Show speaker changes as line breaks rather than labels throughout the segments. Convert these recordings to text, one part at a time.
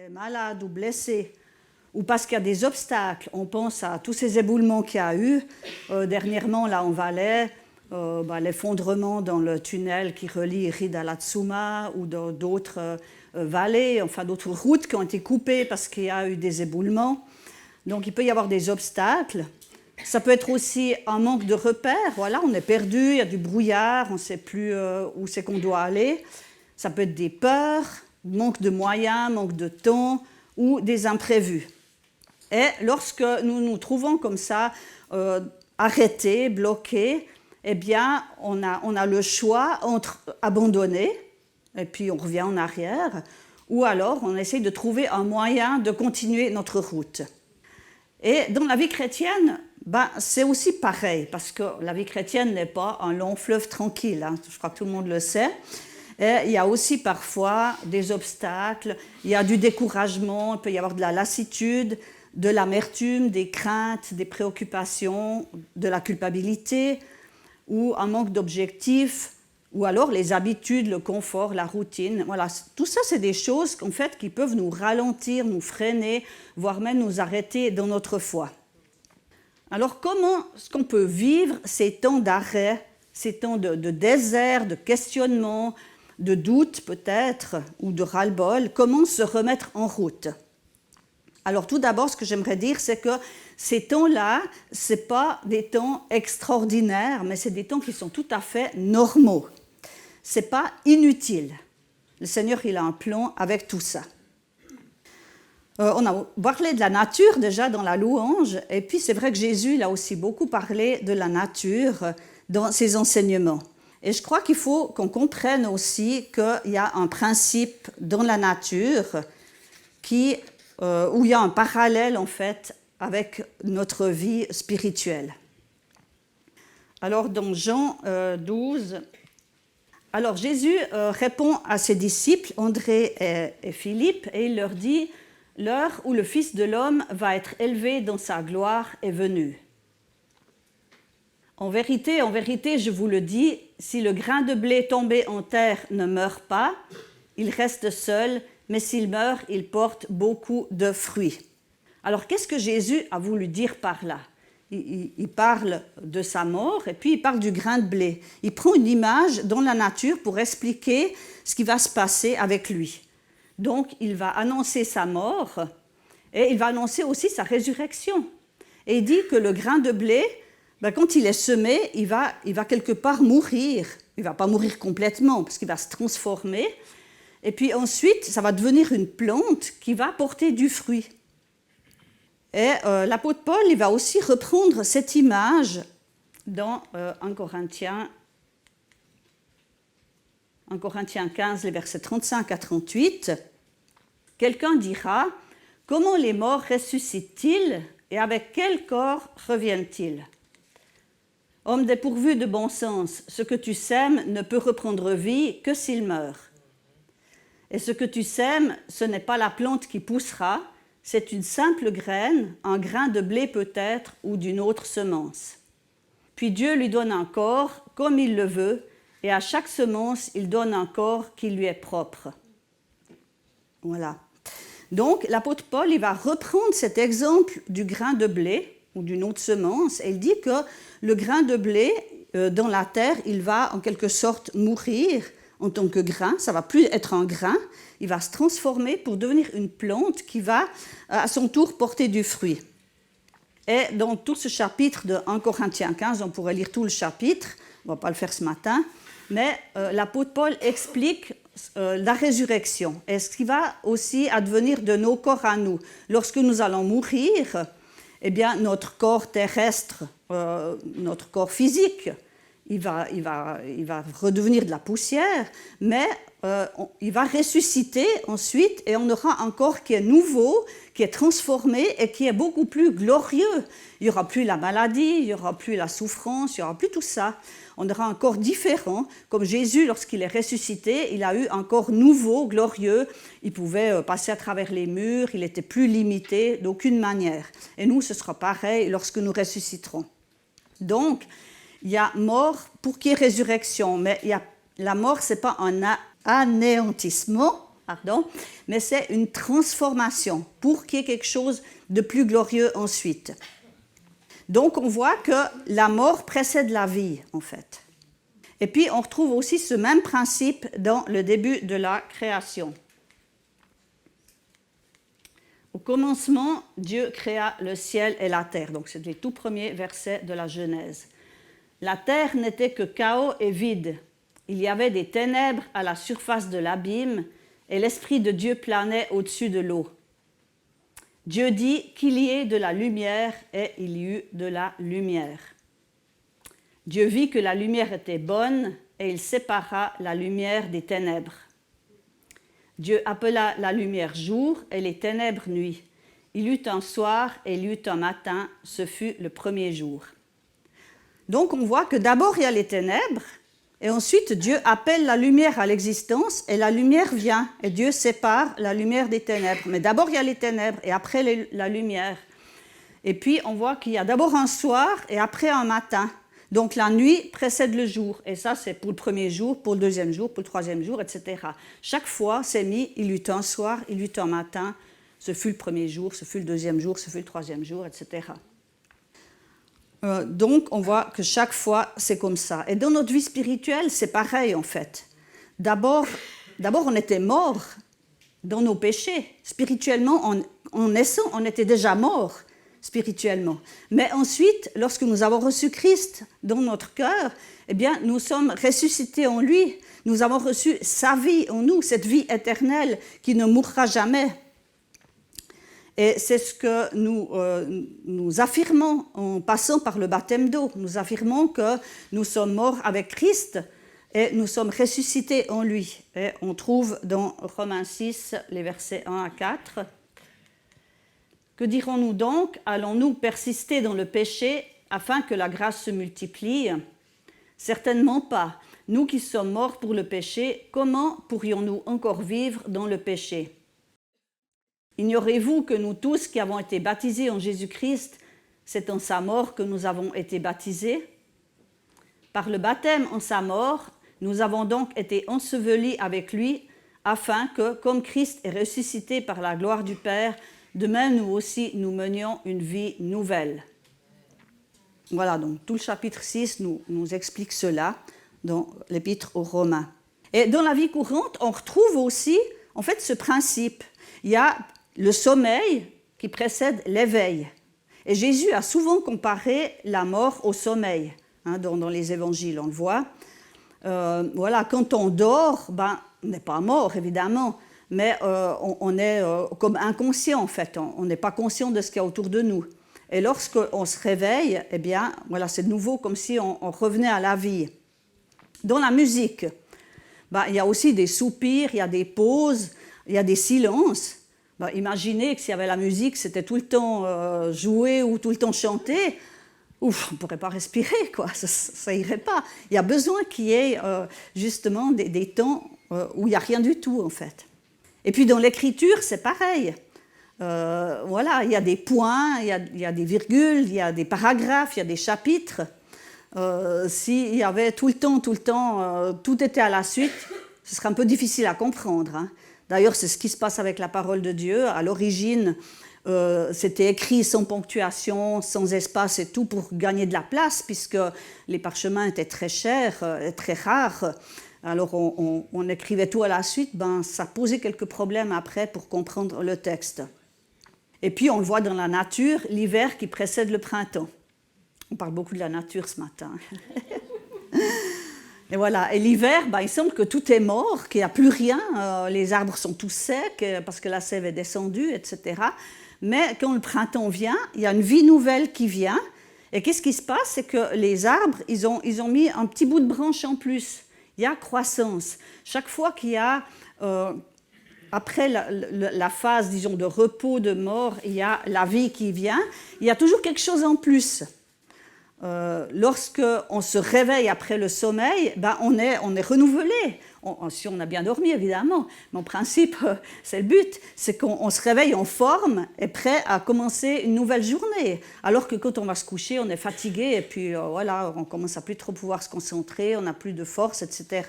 est malade ou blessé, ou parce qu'il y a des obstacles, on pense à tous ces éboulements qu'il y a eu dernièrement là en Valais, l'effondrement dans le tunnel qui relie Ride à Latsuma ou dans d'autres vallées, enfin d'autres routes qui ont été coupées parce qu'il y a eu des éboulements. Donc il peut y avoir des obstacles. Ça peut être aussi un manque de repères. Voilà, on est perdu, il y a du brouillard, on ne sait plus où c'est qu'on doit aller. Ça peut être des peurs, manque de moyens, manque de temps ou des imprévus. Et lorsque nous nous trouvons comme ça, arrêtés, bloqués, eh bien, on a le choix entre abandonner, et puis on revient en arrière, ou alors on essaie de trouver un moyen de continuer notre route. Et dans la vie chrétienne, c'est aussi pareil, parce que la vie chrétienne n'est pas un long fleuve tranquille, hein, je crois que tout le monde le sait. Et il y a aussi parfois des obstacles, il y a du découragement, il peut y avoir de la lassitude, de l'amertume, des craintes, des préoccupations, de la culpabilité, ou un manque d'objectifs, ou alors les habitudes, le confort, la routine. Voilà, tout ça, c'est des choses en fait, qui peuvent nous ralentir, nous freiner, voire même nous arrêter dans notre foi. Alors, comment est-ce qu'on peut vivre ces temps d'arrêt, ces temps de désert, de questionnement, de doute peut-être, ou de ras-le-bol? Comment se remettre en route? Alors, tout d'abord, ce que j'aimerais dire, c'est que ces temps-là, ce n'est pas des temps extraordinaires, mais c'est des temps qui sont tout à fait normaux. Ce n'est pas inutile. Le Seigneur, il a un plan avec tout ça. On a parlé de la nature déjà dans la louange, et puis c'est vrai que Jésus il a aussi beaucoup parlé de la nature dans ses enseignements. Et je crois qu'il faut qu'on comprenne aussi qu'il y a un principe dans la nature où il y a un parallèle en fait avec notre vie spirituelle. Alors dans Jean 12, alors Jésus répond à ses disciples, André et Philippe, et il leur dit « L'heure où le Fils de l'homme va être élevé dans sa gloire est venue. En vérité, je vous le dis, si le grain de blé tombé en terre ne meurt pas, il reste seul, mais s'il meurt, il porte beaucoup de fruits. » Alors, qu'est-ce que Jésus a voulu dire par là? Il parle de sa mort et puis il parle du grain de blé. Il prend une image dans la nature pour expliquer ce qui va se passer avec lui. Donc, il va annoncer sa mort et il va annoncer aussi sa résurrection. Et il dit que le grain de blé, quand il est semé, il va quelque part mourir. Il ne va pas mourir complètement parce qu'il va se transformer. Et puis ensuite, ça va devenir une plante qui va porter du fruit. Et l'apôtre Paul, il va aussi reprendre cette image dans 1 Corinthiens 15, les versets 35 à 38. Quelqu'un dira, « Comment les morts ressuscitent-ils et avec quel corps reviennent-ils » Homme dépourvu de bon sens, ce que tu sèmes ne peut reprendre vie que s'il meurt. Et ce que tu sèmes, ce n'est pas la plante qui poussera, c'est une simple graine, un grain de blé peut-être ou d'une autre semence. Puis Dieu lui donne un corps comme il le veut, et à chaque semence, il donne un corps qui lui est propre. Voilà. Donc, l'apôtre Paul, il va reprendre cet exemple du grain de blé ou d'une autre semence, et il dit que le grain de blé, dans la terre, il va en quelque sorte mourir en tant que grain, ça ne va plus être un grain, il va se transformer pour devenir une plante qui va à son tour porter du fruit. Et dans tout ce chapitre de 1 Corinthiens 15, on pourrait lire tout le chapitre, on ne va pas le faire ce matin, mais l'apôtre Paul explique la résurrection et ce qui va aussi advenir de nos corps à nous. Lorsque nous allons mourir, eh bien, notre corps terrestre, notre corps physique, il va redevenir de la poussière, mais il va ressusciter ensuite et on aura un corps qui est nouveau, qui est transformé et qui est beaucoup plus glorieux. Il n'y aura plus la maladie, il n'y aura plus la souffrance, il n'y aura plus tout ça. On aura un corps différent, comme Jésus, lorsqu'il est ressuscité, il a eu un corps nouveau, glorieux. Il pouvait passer à travers les murs, il n'était plus limité d'aucune manière. Et nous, ce sera pareil lorsque nous ressusciterons. Donc, il y a mort pour qu'il y ait résurrection, mais la mort, ce n'est pas un anéantissement, pardon, mais c'est une transformation pour qu'il y ait quelque chose de plus glorieux ensuite. Donc on voit que la mort précède la vie, en fait. Et puis on retrouve aussi ce même principe dans le début de la création. Au commencement, Dieu créa le ciel et la terre. Donc c'est les tout premiers versets de la Genèse. La terre n'était que chaos et vide. Il y avait des ténèbres à la surface de l'abîme et l'Esprit de Dieu planait au-dessus de l'eau. Dieu dit qu'il y ait de la lumière et il y eut de la lumière. Dieu vit que la lumière était bonne et il sépara la lumière des ténèbres. Dieu appela la lumière jour et les ténèbres nuit. Il y eut un soir et il y eut un matin, ce fut le premier jour. Donc on voit que d'abord il y a les ténèbres et ensuite Dieu appelle la lumière à l'existence et la lumière vient et Dieu sépare la lumière des ténèbres. Mais d'abord il y a les ténèbres et après la lumière. Et puis on voit qu'il y a d'abord un soir et après un matin. Donc la nuit précède le jour, et ça c'est pour le premier jour, pour le deuxième jour, pour le troisième jour, etc. Chaque fois c'est mis, il y eut un soir, il y eut un matin, ce fut le premier jour, ce fut le deuxième jour, ce fut le troisième jour, etc. Donc on voit que chaque fois c'est comme ça. Et dans notre vie spirituelle c'est pareil en fait. D'abord on était morts dans nos péchés. Spirituellement, en naissant, on était déjà morts. Spirituellement. Mais ensuite, lorsque nous avons reçu Christ dans notre cœur, eh bien, nous sommes ressuscités en lui. Nous avons reçu sa vie en nous, cette vie éternelle qui ne mourra jamais. Et c'est ce que nous affirmons en passant par le baptême d'eau. Nous affirmons que nous sommes morts avec Christ et nous sommes ressuscités en lui. Et on trouve dans Romains 6, les versets 1 à 4. Que dirons-nous donc? Allons-nous persister dans le péché afin que la grâce se multiplie? Certainement pas. Nous qui sommes morts pour le péché, comment pourrions-nous encore vivre dans le péché? Ignorez-vous que nous tous qui avons été baptisés en Jésus-Christ, c'est en sa mort que nous avons été baptisés? Par le baptême en sa mort, nous avons donc été ensevelis avec lui afin que, comme Christ est ressuscité par la gloire du Père, de même, nous aussi, nous menions une vie nouvelle. Voilà, donc tout le chapitre 6 nous explique cela dans l'épître aux Romains. Et dans la vie courante, on retrouve aussi, en fait, ce principe. Il y a le sommeil qui précède l'éveil. Et Jésus a souvent comparé la mort au sommeil. Dans les évangiles, on le voit. Voilà, quand on dort, on n'est pas mort, évidemment, mais on est comme inconscient en fait, on n'est pas conscient de ce qu'il y a autour de nous. Et lorsqu'on se réveille, eh bien, voilà, c'est de nouveau comme si on revenait à la vie. Dans la musique, il y a aussi des soupirs, il y a des pauses, il y a des silences. Imaginez que s'il y avait la musique, c'était tout le temps joué ou tout le temps chanté, on ne pourrait pas respirer, quoi. Ça irait pas. Il y a besoin qu'il y ait justement des temps où il n'y a rien du tout en fait. Et puis dans l'écriture, c'est pareil. Voilà, il y a des points, il y a des virgules, il y a des paragraphes, il y a des chapitres. S'il y avait tout le temps, tout était à la suite, ce serait un peu difficile à comprendre. Hein. D'ailleurs, c'est ce qui se passe avec la parole de Dieu. À l'origine, c'était écrit sans ponctuation, sans espace et tout pour gagner de la place, puisque les parchemins étaient très chers, très rares. Alors on écrivait tout à la suite, ça posait quelques problèmes après pour comprendre le texte. Et puis on le voit dans la nature, l'hiver qui précède le printemps. On parle beaucoup de la nature ce matin. Et voilà, et l'hiver, il semble que tout est mort, qu'il n'y a plus rien, les arbres sont tous secs parce que la sève est descendue, etc. Mais quand le printemps vient, il y a une vie nouvelle qui vient. Et qu'est-ce qui se passe? C'est que les arbres, ils ont mis un petit bout de branche en plus. Il y a croissance. Chaque fois qu'il y a, après la phase, disons, de repos, de mort, il y a la vie qui vient, il y a toujours quelque chose en plus. Lorsqu'on se réveille après le sommeil, on est renouvelé. Si on a bien dormi, évidemment. Mais en principe, c'est le but. C'est qu'on se réveille en forme et prêt à commencer une nouvelle journée. Alors que quand on va se coucher, on est fatigué et puis voilà, on commence à plus trop pouvoir se concentrer, on n'a plus de force, etc.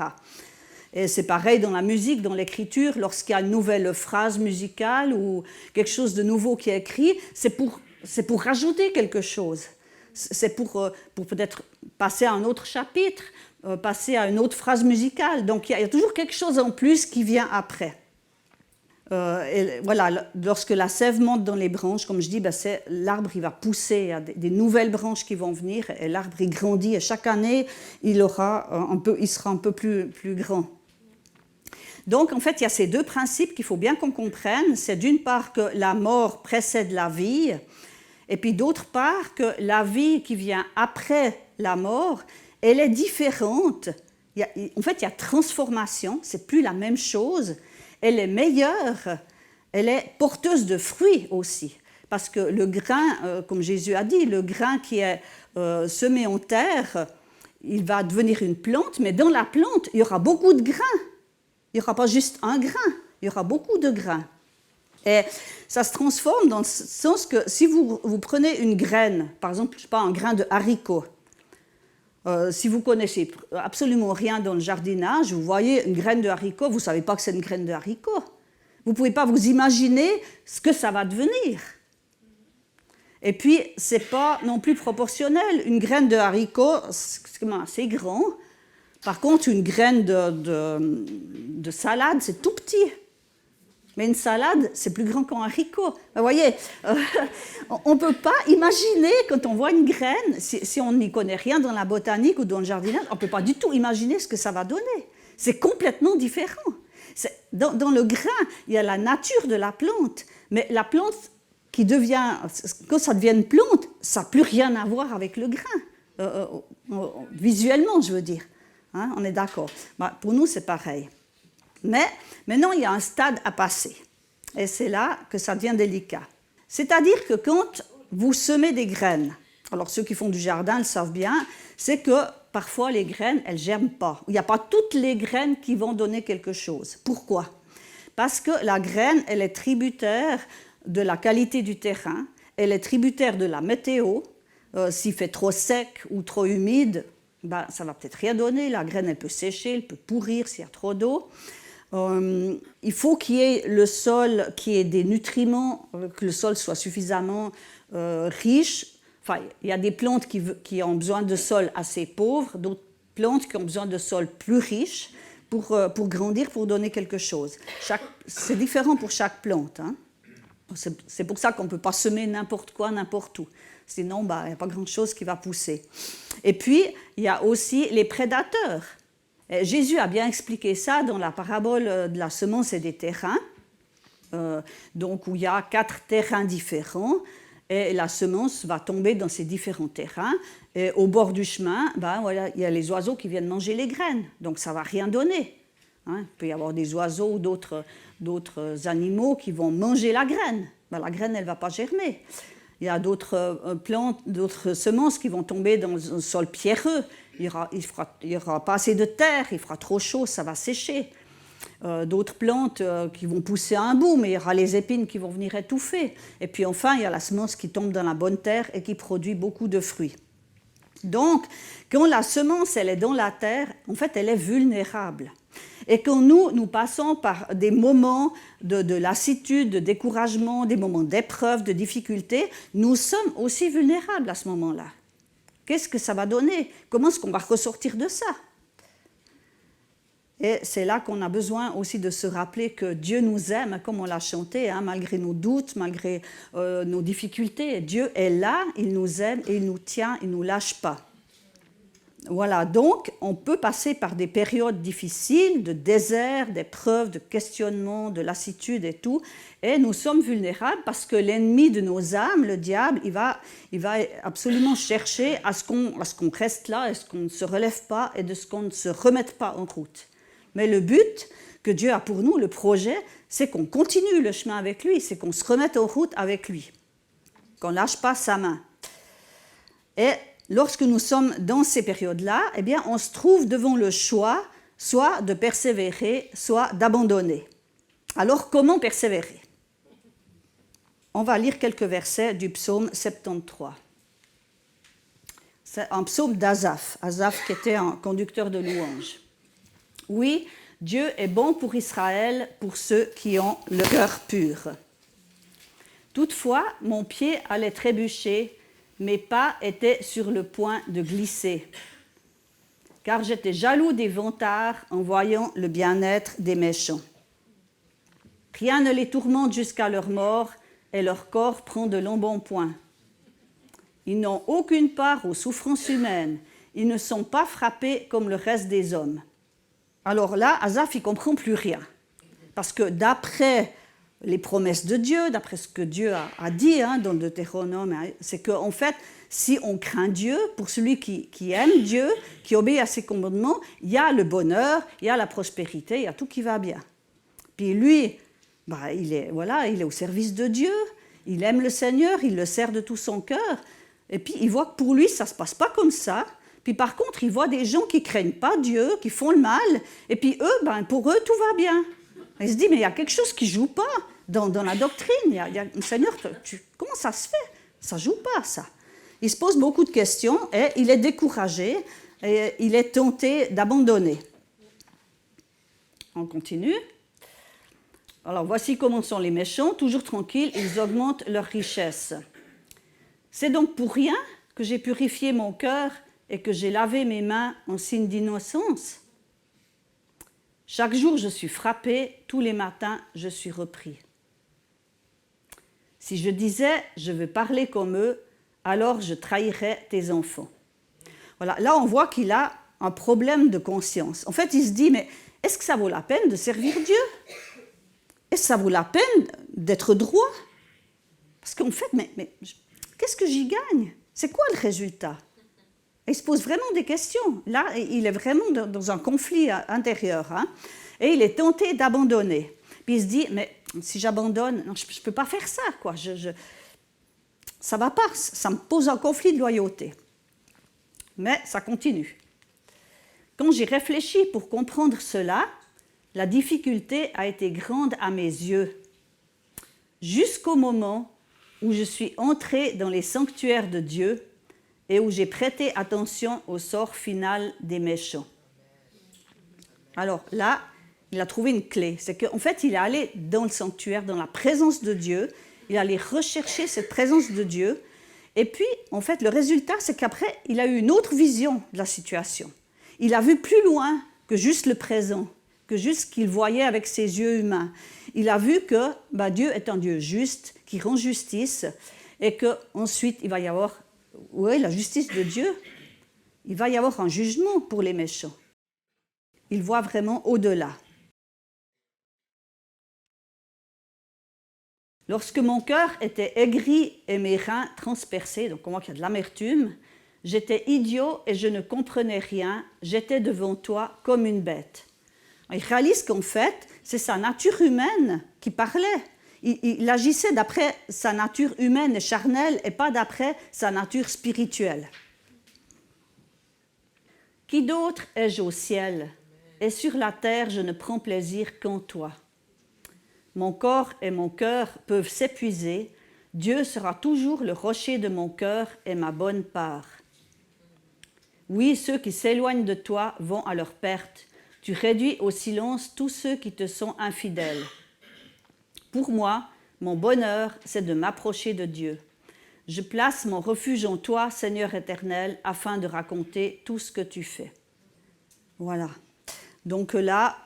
Et c'est pareil dans la musique, dans l'écriture, lorsqu'il y a une nouvelle phrase musicale ou quelque chose de nouveau qui est écrit, c'est pour rajouter quelque chose. C'est pour peut-être passer à un autre chapitre, passer à une autre phrase musicale. Donc il y a toujours quelque chose en plus qui vient après. Et voilà, lorsque la sève monte dans les branches, comme je dis, l'arbre il va pousser, il y a des nouvelles branches qui vont venir, et l'arbre il grandit, et chaque année il sera un peu plus grand. Donc en fait il y a ces deux principes qu'il faut bien qu'on comprenne. C'est d'une part que la mort précède la vie, et puis d'autre part que la vie qui vient après la mort, elle est différente. En fait il y a transformation, c'est plus la même chose. Elle est meilleure, elle est porteuse de fruits aussi. Parce que le grain, comme Jésus a dit, le grain qui est semé en terre, il va devenir une plante, mais dans la plante, il y aura beaucoup de grains. Il n'y aura pas juste un grain, il y aura beaucoup de grains. Et ça se transforme dans le sens que si vous prenez une graine, par exemple, je sais pas, un grain de haricot, si vous connaissez absolument rien dans le jardinage, vous voyez une graine de haricot, vous ne savez pas que c'est une graine de haricot. Vous ne pouvez pas vous imaginer ce que ça va devenir. Et puis, ce n'est pas non plus proportionnel. Une graine de haricot, c'est assez grand. Par contre, une graine de salade, c'est tout petit. Mais une salade, c'est plus grand qu'un haricot. Vous voyez, on ne peut pas imaginer, quand on voit une graine, si on n'y connaît rien dans la botanique ou dans le jardinage, on ne peut pas du tout imaginer ce que ça va donner. C'est complètement différent. Dans le grain, il y a la nature de la plante, mais la plante qui devient, quand ça devient une plante, ça n'a plus rien à voir avec le grain, visuellement, je veux dire. Hein, on est d'accord. Pour nous, c'est pareil. Mais maintenant, il y a un stade à passer. Et c'est là que ça devient délicat. C'est-à-dire que quand vous semez des graines, alors ceux qui font du jardin le savent bien, c'est que parfois les graines, elles ne germent pas. Il n'y a pas toutes les graines qui vont donner quelque chose. Pourquoi? Parce que la graine, elle est tributaire de la qualité du terrain, elle est tributaire de la météo. S'il fait trop sec ou trop humide, ça ne va peut-être rien donner. La graine, elle peut sécher, elle peut pourrir s'il y a trop d'eau. Il faut qu'il y ait le sol qui ait des nutriments, que le sol soit suffisamment riche. Enfin, il y a des plantes qui ont besoin de sol assez pauvre, d'autres plantes qui ont besoin de sol plus riche pour grandir, pour donner quelque chose. C'est différent pour chaque plante. Hein. C'est pour ça qu'on ne peut pas semer n'importe quoi, n'importe où. Sinon, il n'y a pas grand-chose qui va pousser. Et puis, il y a aussi les prédateurs. Et Jésus a bien expliqué ça dans la parabole de la semence et des terrains, donc où il y a 4 terrains différents, et la semence va tomber dans ces différents terrains, et au bord du chemin, voilà, il y a les oiseaux qui viennent manger les graines, donc ça ne va rien donner. Hein, il peut y avoir des oiseaux ou d'autres animaux qui vont manger la graine. La graine, elle ne va pas germer. Il y a d'autres plantes, d'autres semences qui vont tomber dans un sol pierreux. Il n'y aura pas assez de terre, il fera trop chaud, ça va sécher. D'autres plantes qui vont pousser à un bout, mais il y aura les épines qui vont venir étouffer. Et puis enfin, il y a la semence qui tombe dans la bonne terre et qui produit beaucoup de fruits. Donc, quand la semence elle est dans la terre, en fait, elle est vulnérable. Et quand nous passons par des moments de lassitude, de découragement, des moments d'épreuve, de difficulté, nous sommes aussi vulnérables à ce moment-là. Qu'est-ce que ça va donner? Comment est-ce qu'on va ressortir de ça? Et c'est là qu'on a besoin aussi de se rappeler que Dieu nous aime, comme on l'a chanté, hein, malgré nos doutes, malgré nos difficultés. Dieu est là, il nous aime et il nous tient, il ne nous lâche pas. Voilà, donc on peut passer par des périodes difficiles, de désert, d'épreuves, de questionnements, de lassitude et tout, et nous sommes vulnérables parce que l'ennemi de nos âmes, le diable, il va absolument chercher à ce qu'on reste là, à ce qu'on ne se relève pas et de ce qu'on ne se remette pas en route. Mais le but que Dieu a pour nous, le projet, c'est qu'on continue le chemin avec lui, c'est qu'on se remette en route avec lui, qu'on ne lâche pas sa main. Et lorsque nous sommes dans ces périodes-là, eh bien, on se trouve devant le choix, soit de persévérer, soit d'abandonner. Alors, comment persévérer? On va lire quelques versets du psaume 73. C'est un psaume d'Asaph, Asaph qui était un conducteur de louanges. Oui, Dieu est bon pour Israël, pour ceux qui ont le cœur pur. Toutefois, mon pied allait trébucher, mes pas étaient sur le point de glisser, car j'étais jaloux des vantards en voyant le bien-être des méchants. Rien ne les tourmente jusqu'à leur mort, et leur corps prend de l'embonpoint. Ils n'ont aucune part aux souffrances humaines, ils ne sont pas frappés comme le reste des hommes. Alors là, Asaph, il ne comprend plus rien, parce que d'après les promesses de Dieu, d'après ce que Dieu a dit dans le Deutéronome, c'est qu'en fait, si on craint Dieu, pour celui qui aime Dieu, qui obéit à ses commandements, il y a le bonheur, il y a la prospérité, il y a tout qui va bien. Puis lui, il est au service de Dieu, il aime le Seigneur, il le sert de tout son cœur, et puis il voit que pour lui, ça ne se passe pas comme ça. Puis par contre, il voit des gens qui ne craignent pas Dieu, qui font le mal, et puis eux, pour eux, tout va bien. Il se dit, mais il y a quelque chose qui ne joue pas dans la doctrine. Seigneur, comment ça se fait? Ça ne joue pas, ça. Il se pose beaucoup de questions et il est découragé et il est tenté d'abandonner. On continue. Alors, voici comment sont les méchants. Toujours tranquilles, ils augmentent leur richesse. C'est donc pour rien que j'ai purifié mon cœur et que j'ai lavé mes mains en signe d'innocence. Chaque jour, je suis frappé, tous les matins, je suis repris. Si je disais, je veux parler comme eux, alors je trahirais tes enfants. Voilà, là, on voit qu'il a un problème de conscience. En fait, il se dit, mais est-ce que ça vaut la peine de servir Dieu? Est-ce que ça vaut la peine d'être droit? Parce qu'en fait, mais qu'est-ce que j'y gagne? C'est quoi le résultat? Il se pose vraiment des questions. Là, il est vraiment dans un conflit intérieur. Et il est tenté d'abandonner. Puis il se dit, mais si j'abandonne, je ne peux pas faire ça. Ça ne va pas. Ça me pose un conflit de loyauté. Mais ça continue. Quand j'ai réfléchi pour comprendre cela, la difficulté a été grande à mes yeux. Jusqu'au moment où je suis entrée dans les sanctuaires de Dieu et où j'ai prêté attention au sort final des méchants. Alors là, il a trouvé une clé. C'est qu'en fait, il est allé dans le sanctuaire, dans la présence de Dieu. Il est allé rechercher cette présence de Dieu. Et puis, en fait, le résultat, c'est qu'après, il a eu une autre vision de la situation. Il a vu plus loin que juste le présent, que juste ce qu'il voyait avec ses yeux humains. Il a vu que Dieu est un Dieu juste, qui rend justice, et qu'ensuite, il va y avoir la justice de Dieu. Il va y avoir un jugement pour les méchants. Il voit vraiment au-delà. Lorsque mon cœur était aigri et mes reins transpercés, donc on voit qu'il y a de l'amertume, j'étais idiot et je ne comprenais rien, j'étais devant toi comme une bête. Il réalise qu'en fait, c'est sa nature humaine qui parlait. Il agissait d'après sa nature humaine et charnelle et pas d'après sa nature spirituelle. Qui d'autre ai-je au ciel? Et sur la terre, je ne prends plaisir qu'en toi. Mon corps et mon cœur peuvent s'épuiser. Dieu sera toujours le rocher de mon cœur et ma bonne part. Oui, ceux qui s'éloignent de toi vont à leur perte. Tu réduis au silence tous ceux qui te sont infidèles. Pour moi, mon bonheur, c'est de m'approcher de Dieu. Je place mon refuge en toi, Seigneur éternel, afin de raconter tout ce que tu fais. Voilà. Donc là,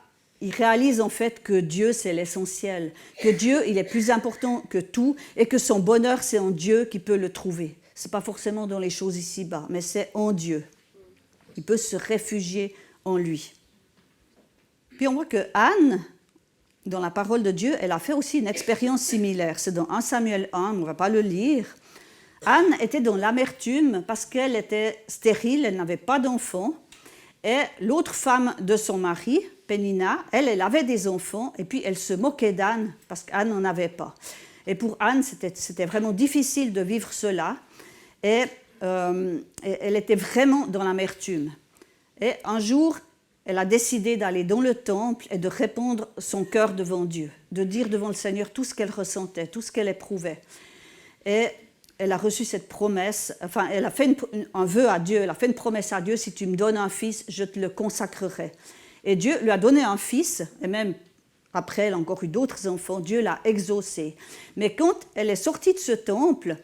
il réalise en fait que Dieu, c'est l'essentiel, que Dieu, il est plus important que tout et que son bonheur, c'est en Dieu qu'il peut le trouver. Ce n'est pas forcément dans les choses ici-bas, mais c'est en Dieu. Il peut se réfugier en lui. Puis on voit que Anne, dans la parole de Dieu, elle a fait aussi une expérience similaire. C'est dans 1 Samuel 1, on ne va pas le lire. Anne était dans l'amertume parce qu'elle était stérile, elle n'avait pas d'enfants. Et l'autre femme de son mari, Pénina, elle avait des enfants et puis elle se moquait d'Anne parce qu'Anne n'en avait pas. Et pour Anne, c'était vraiment difficile de vivre cela et elle était vraiment dans l'amertume. Et un jour, elle a décidé d'aller dans le temple et de répandre son cœur devant Dieu, de dire devant le Seigneur tout ce qu'elle ressentait, tout ce qu'elle éprouvait. Et elle a reçu cette promesse, enfin, elle a fait un vœu à Dieu, elle a fait une promesse à Dieu, si tu me donnes un fils, je te le consacrerai. Et Dieu lui a donné un fils, et même après, elle a encore eu d'autres enfants, Dieu l'a exaucée. Mais quand elle est sortie de ce temple,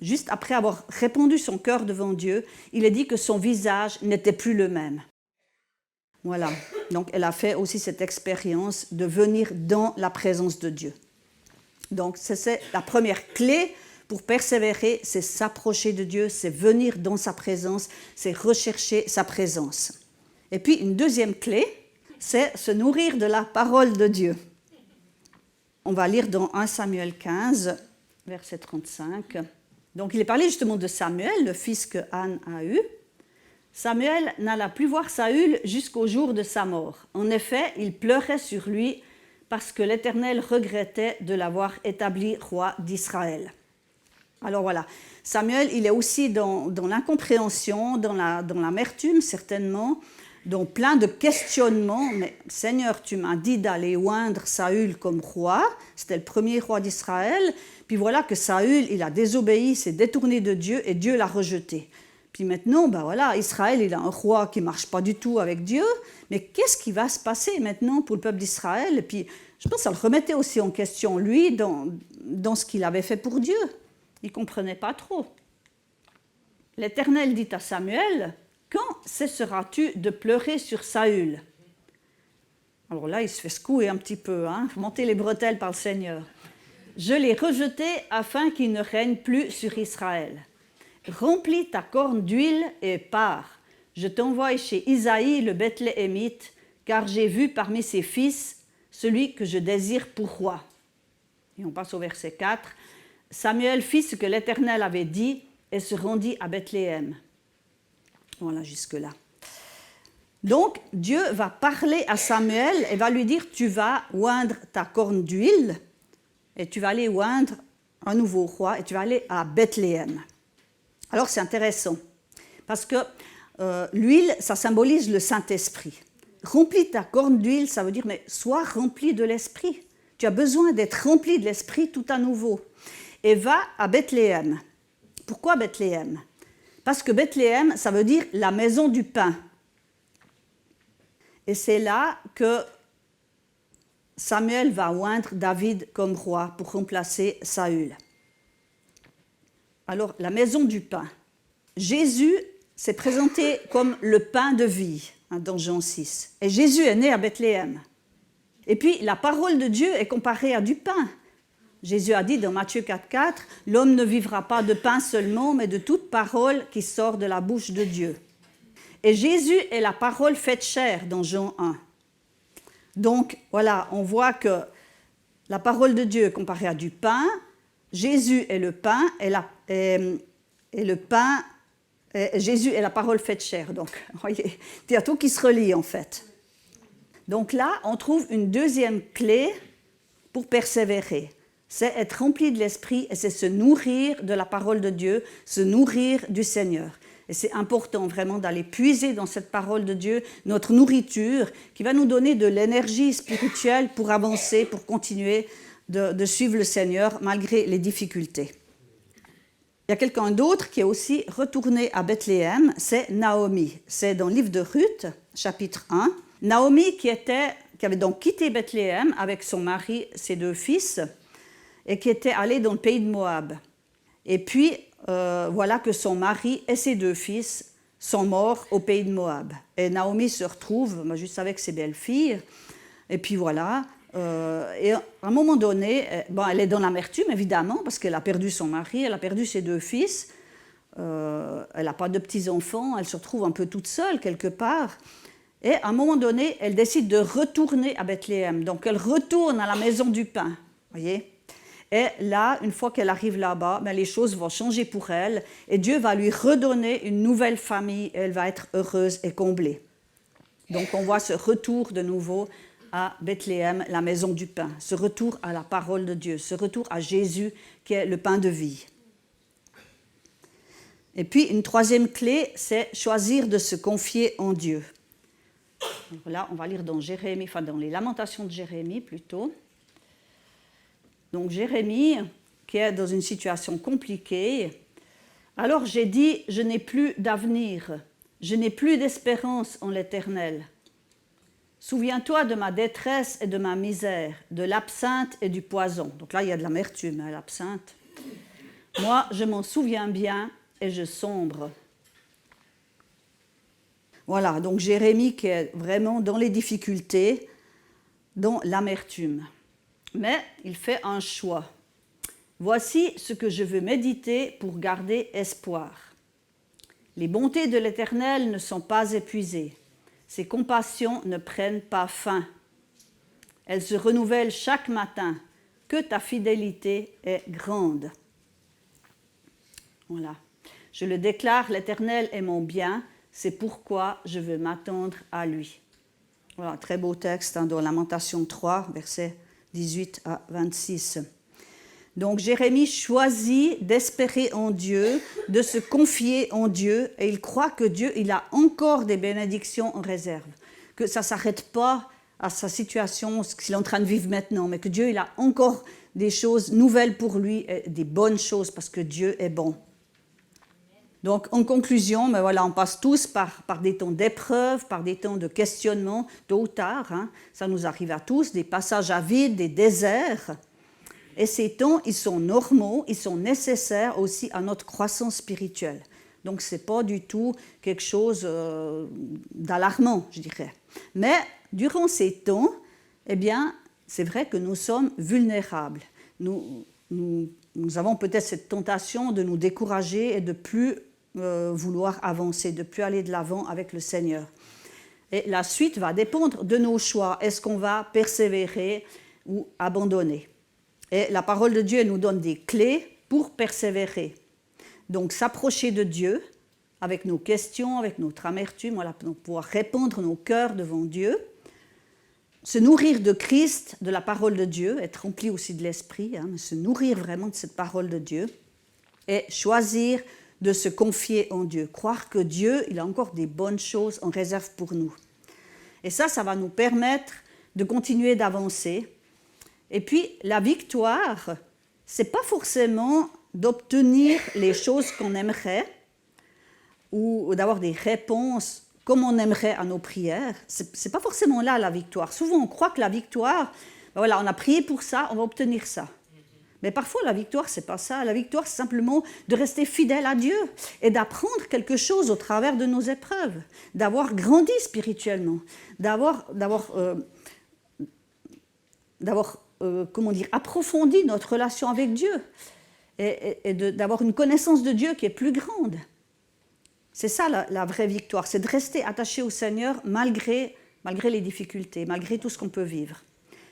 juste après avoir répandu son cœur devant Dieu, il est dit que son visage n'était plus le même. Voilà, donc elle a fait aussi cette expérience de venir dans la présence de Dieu. Donc c'est la première clé pour persévérer, c'est s'approcher de Dieu, c'est venir dans sa présence, c'est rechercher sa présence. Et puis une deuxième clé, c'est se nourrir de la parole de Dieu. On va lire dans 1 Samuel 15, verset 35. Donc il est parlé justement de Samuel, le fils que Anne a eu. Samuel n'alla plus voir Saül jusqu'au jour de sa mort. En effet, il pleurait sur lui parce que l'Éternel regrettait de l'avoir établi roi d'Israël. Alors voilà, Samuel, il est aussi dans l'incompréhension, dans l'amertume certainement, dans plein de questionnements. Mais Seigneur, tu m'as dit d'aller oindre Saül comme roi, c'était le premier roi d'Israël, puis voilà que Saül, il a désobéi, s'est détourné de Dieu et Dieu l'a rejeté. Puis maintenant, ben voilà, Israël, il a un roi qui ne marche pas du tout avec Dieu, mais qu'est-ce qui va se passer maintenant pour le peuple d'Israël? Et puis, je pense que ça le remettait aussi en question, lui, dans ce qu'il avait fait pour Dieu. Il ne comprenait pas trop. L'Éternel dit à Samuel, « Quand cesseras-tu de pleurer sur Saül ?» Alors là, il se fait secouer un petit peu, monter les bretelles par le Seigneur. « Je l'ai rejeté afin qu'il ne règne plus sur Israël. Remplis ta corne d'huile et pars. Je t'envoie chez Isaïe le Bethléemite, car j'ai vu parmi ses fils celui que je désire pour roi. » Et on passe au verset 4. Samuel fit ce que l'Éternel avait dit et se rendit à Bethléem. Voilà, jusque-là. Donc, Dieu va parler à Samuel et va lui dire, tu vas oindre ta corne d'huile et tu vas aller oindre un nouveau roi et tu vas aller à Bethléem. Alors, c'est intéressant parce que l'huile, ça symbolise le Saint-Esprit. Remplis ta corne d'huile, ça veut dire, mais sois rempli de l'Esprit. Tu as besoin d'être rempli de l'Esprit tout à nouveau. Et va à Bethléem. Pourquoi Bethléem? Parce que Bethléem, ça veut dire la maison du pain. Et c'est là que Samuel va oindre David comme roi pour remplacer Saül. Alors, la maison du pain. Jésus s'est présenté comme le pain de vie, dans Jean 6. Et Jésus est né à Bethléem. Et puis, la parole de Dieu est comparée à du pain. Jésus a dit dans Matthieu 4,4, « L'homme ne vivra pas de pain seulement, mais de toute parole qui sort de la bouche de Dieu. » Et Jésus est la parole faite chair dans Jean 1. Donc, voilà, on voit que la parole de Dieu est comparée à du pain, Jésus est le pain, et le pain, Jésus est la parole faite chair. Donc, voyez, il y a tout qui se relie en fait. Donc là, on trouve une deuxième clé pour persévérer. C'est être rempli de l'Esprit et c'est se nourrir de la parole de Dieu, se nourrir du Seigneur. Et c'est important vraiment d'aller puiser dans cette parole de Dieu notre nourriture qui va nous donner de l'énergie spirituelle pour avancer, pour continuer de suivre le Seigneur malgré les difficultés. Il y a quelqu'un d'autre qui est aussi retourné à Bethléem, c'est Naomi. C'est dans le livre de Ruth, chapitre 1. Naomi qui avait donc quitté Bethléem avec son mari, ses 2 fils, et qui était allée dans le pays de Moab. Et puis, voilà que son mari et ses 2 fils sont morts au pays de Moab. Et Naomi se retrouve juste avec ses belles-filles. Et puis voilà, et à un moment donné, elle est dans l'amertume évidemment, parce qu'elle a perdu son mari, elle a perdu ses 2 fils, elle n'a pas de petits-enfants, elle se retrouve un peu toute seule quelque part. Et à un moment donné, elle décide de retourner à Bethléem. Donc elle retourne à la maison du pain, voyez. Et là, une fois qu'elle arrive là-bas, les choses vont changer pour elle et Dieu va lui redonner une nouvelle famille et elle va être heureuse et comblée. Donc on voit ce retour de nouveau à Bethléem, la maison du pain, ce retour à la parole de Dieu, ce retour à Jésus qui est le pain de vie. Et puis une troisième clé, c'est choisir de se confier en Dieu. Donc là, on va lire dans Jérémie, dans les Lamentations de Jérémie plutôt. Donc Jérémie, qui est dans une situation compliquée, « Alors j'ai dit, je n'ai plus d'avenir, je n'ai plus d'espérance en l'Éternel. Souviens-toi de ma détresse et de ma misère, de l'absinthe et du poison. Donc là, il y a de l'amertume, hein, l'absinthe. Moi, je m'en souviens bien et je sombre. Voilà, donc Jérémie qui est vraiment dans les difficultés, dans l'amertume. Mais il fait un choix. Voici ce que je veux méditer pour garder espoir. Les bontés de l'Éternel ne sont pas épuisées. Ses compassions ne prennent pas fin. Elles se renouvellent chaque matin. Que ta fidélité est grande. Voilà. Je le déclare, l'Éternel est mon bien, c'est pourquoi je veux m'attendre à lui. Voilà, très beau texte hein, dans Lamentation 3, versets 18 à 26. Donc Jérémie choisit d'espérer en Dieu, de se confier en Dieu, et il croit que Dieu, il a encore des bénédictions en réserve, que ça ne s'arrête pas à sa situation, ce qu'il est en train de vivre maintenant, mais que Dieu, il a encore des choses nouvelles pour lui, des bonnes choses, parce que Dieu est bon. Donc, en conclusion, mais voilà, on passe tous par des temps d'épreuve, par des temps de questionnement, tôt ou tard, hein, ça nous arrive à tous, des passages à vide, des déserts. Et ces temps, ils sont normaux, ils sont nécessaires aussi à notre croissance spirituelle. Donc, ce n'est pas du tout quelque chose d'alarmant, je dirais. Mais, durant ces temps, eh bien, c'est vrai que nous sommes vulnérables. Nous avons peut-être cette tentation de nous décourager et de plus vouloir avancer, de plus aller de l'avant avec le Seigneur. Et la suite va dépendre de nos choix. Est-ce qu'on va persévérer ou abandonner? Et la parole de Dieu nous donne des clés pour persévérer. Donc s'approcher de Dieu avec nos questions, avec notre amertume, voilà, pour pouvoir répandre nos cœurs devant Dieu. Se nourrir de Christ, de la parole de Dieu, être rempli aussi de l'Esprit, hein, se nourrir vraiment de cette parole de Dieu. Et choisir de se confier en Dieu. Croire que Dieu, il a encore des bonnes choses en réserve pour nous. Et ça va nous permettre de continuer d'avancer. Et puis, la victoire, ce n'est pas forcément d'obtenir les choses qu'on aimerait ou d'avoir des réponses comme on aimerait à nos prières. Ce n'est pas forcément là la victoire. Souvent, on croit que la victoire, ben voilà, on a prié pour ça, on va obtenir ça. Mais parfois, la victoire, ce n'est pas ça. La victoire, c'est simplement de rester fidèle à Dieu et d'apprendre quelque chose au travers de nos épreuves, d'avoir grandi spirituellement, d'avoir approfondi notre relation avec Dieu et d'avoir une connaissance de Dieu qui est plus grande. C'est ça la vraie victoire, c'est de rester attaché au Seigneur malgré les difficultés, malgré tout ce qu'on peut vivre.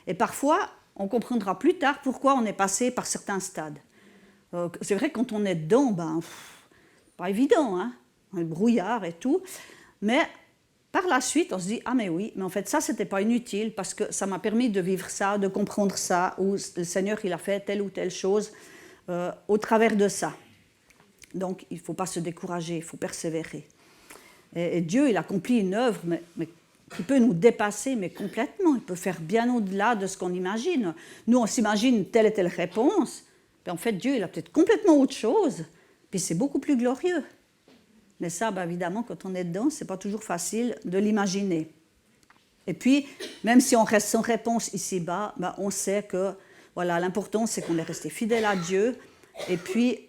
Et parfois, on comprendra plus tard pourquoi on est passé par certains stades. C'est vrai que quand on est dedans, pas évident, hein, le brouillard et tout, mais par la suite, on se dit « Ah mais oui, mais en fait ça, c'était pas inutile parce que ça m'a permis de vivre ça, de comprendre ça, ou le Seigneur, il a fait telle ou telle chose au travers de ça. » Donc, il ne faut pas se décourager, il faut persévérer. Et Dieu, il accomplit une œuvre, mais qui peut nous dépasser, mais complètement. Il peut faire bien au-delà de ce qu'on imagine. Nous, on s'imagine telle et telle réponse, mais en fait, Dieu, il a peut-être complètement autre chose, puis c'est beaucoup plus glorieux. Mais ça, évidemment, quand on est dedans, ce n'est pas toujours facile de l'imaginer. Et puis, même si on reste sans réponse ici-bas, on sait que voilà, l'important, c'est qu'on est resté fidèle à Dieu. Et puis,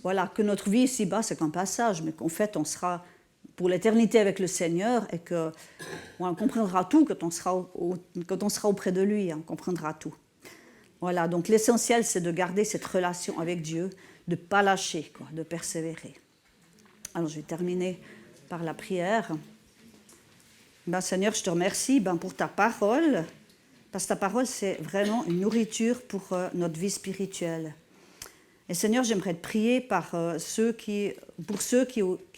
voilà, que notre vie ici-bas, c'est qu'un passage, mais qu'en fait, on sera pour l'éternité avec le Seigneur et qu'on comprendra tout quand on sera auprès de lui, on comprendra tout. Voilà, donc l'essentiel, c'est de garder cette relation avec Dieu, de ne pas lâcher, de persévérer. Alors, je vais terminer par la prière. Seigneur, je te remercie pour ta parole, parce que ta parole, c'est vraiment une nourriture pour notre vie spirituelle. Et Seigneur, j'aimerais te prier pour ceux qui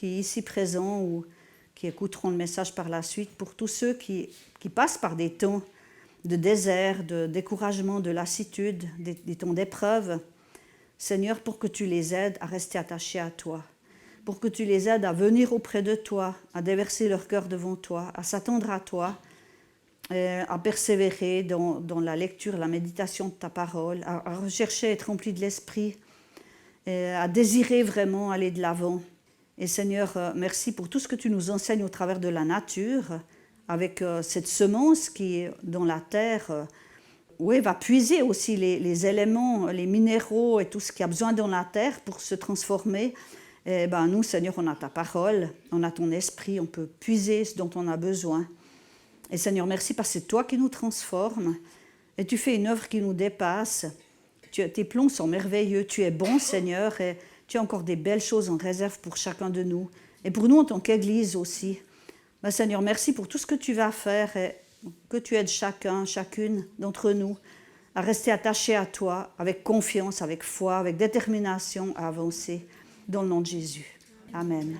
ici présents ou qui écouteront le message par la suite, pour tous ceux qui passent par des temps de désert, de découragement, de lassitude, des temps d'épreuve. Seigneur, pour que tu les aides à rester attachés à toi, pour que tu les aides à venir auprès de toi, à déverser leur cœur devant toi, à s'attendre à toi, à persévérer dans la lecture, la méditation de ta parole, à rechercher à être rempli de l'esprit, à désirer vraiment aller de l'avant. Et Seigneur, merci pour tout ce que tu nous enseignes au travers de la nature, avec cette semence qui est dans la terre, va puiser aussi les éléments, les minéraux et tout ce qui a besoin dans la terre pour se transformer. Et nous, Seigneur, on a ta parole, on a ton esprit, on peut puiser ce dont on a besoin. Et Seigneur, merci parce que c'est toi qui nous transformes et tu fais une œuvre qui nous dépasse. Tes plans sont merveilleux, tu es bon, Seigneur, et tu as encore des belles choses en réserve pour chacun de nous. Et pour nous en tant qu'Église aussi. Seigneur, merci pour tout ce que tu vas faire et que tu aides chacune d'entre nous à rester attachés à toi, avec confiance, avec foi, avec détermination à avancer dans le nom de Jésus. Amen.